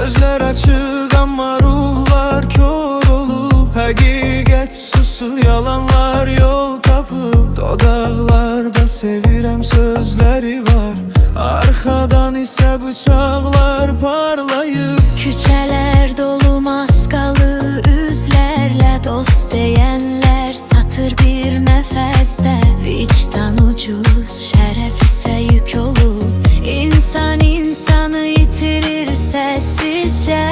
Gözler açık ama ruhlar kör olup, hakikat susu yalanlar yol tapıp, dodaqlarda sevirəm sözləri var, arxadan isə bıçaqlar parlayıb. Küçələr dolu maskalı üzlərlə dost deyənlər satır bir nəfəsdə. Vicdan ucuz, şərəf isə yük olur. İnsan insanı itirir səssizcə.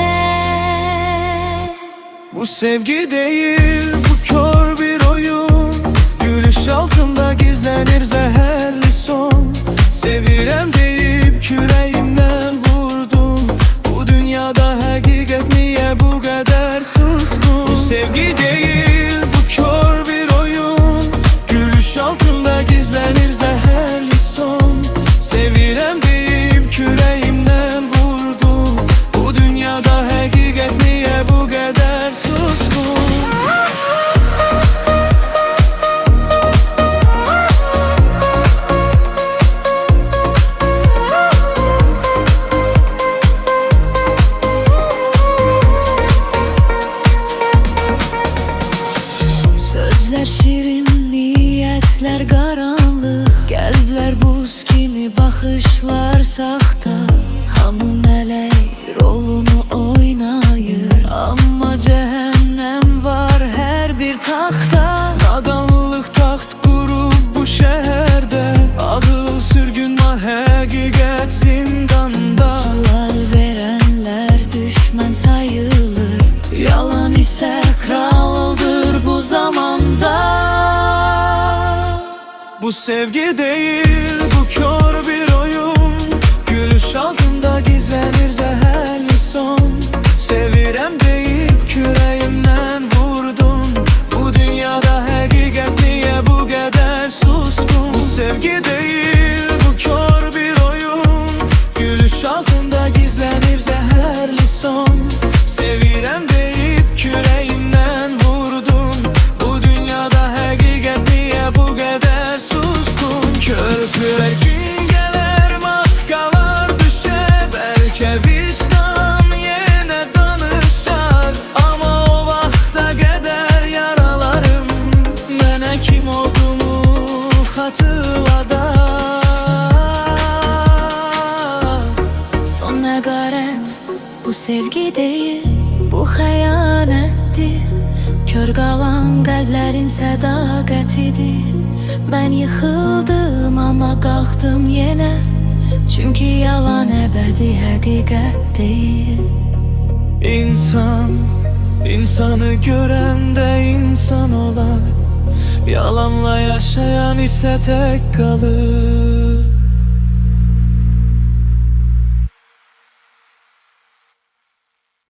Bu sevgi değil, bu kör bir oyun. Gülüş altında gizlenir zehirli son. Sevirəm deyip kürəyimdən vurdum. Bu dünyada həqiqət niyə bu qədər suskun? Bu sevgi değil, bu kör bir oyun. Gülüş altında gizlenir zehirli son. Sevirəm deyip kürəyimdən vurdum. Bu dünyada həqiqət niyə bu qədər suskun? Sözlər şirin, niyyətlər qaranlıq. Qəlblər buz kimi, baxışlar saxta. Hamı mələk rolunu oynayır, amma cəhənnəm var hər bir taxta. Nadanlıq taxt qurub bu şəhərdə, ağıl sürgünlə həqiqət zindanda. Sual verənlər düşmən sayılır, yalan isə kraldır bu zamanda. Bu sevgi değil, bu kör bir oyun. Gülüş altında gizlenir zehirli son. Sevirəm deyip kürəyimdən vurdum. Bu dünyada həqiqət niyə bu qədər suskun? Bu sevgi değil, bu kör bir oyun. Gülüş altında gizlenir zehirli son. Sevirəm deyip kürəyimdən vurdum. Bu dünyada həqiqət niyə bu qədər suskun? Körpülər gün gələr, maskalar düşər, bəlkə vicdan yenə danışar. Amma o vaxta qədər yaralarım mənə kim olduğumu xatırladar. Son nəqarət, bu sevgi deyil, bu xəyanətdir. Kör qalan qəlblərin sədaqətidir. Mən yıxıldım amma qalxdım yenə. Çünki yalan əbədi həqiqət deyil. İnsan, insanı görəndə insan olar. Yalanla yaşayan isə tək qalır.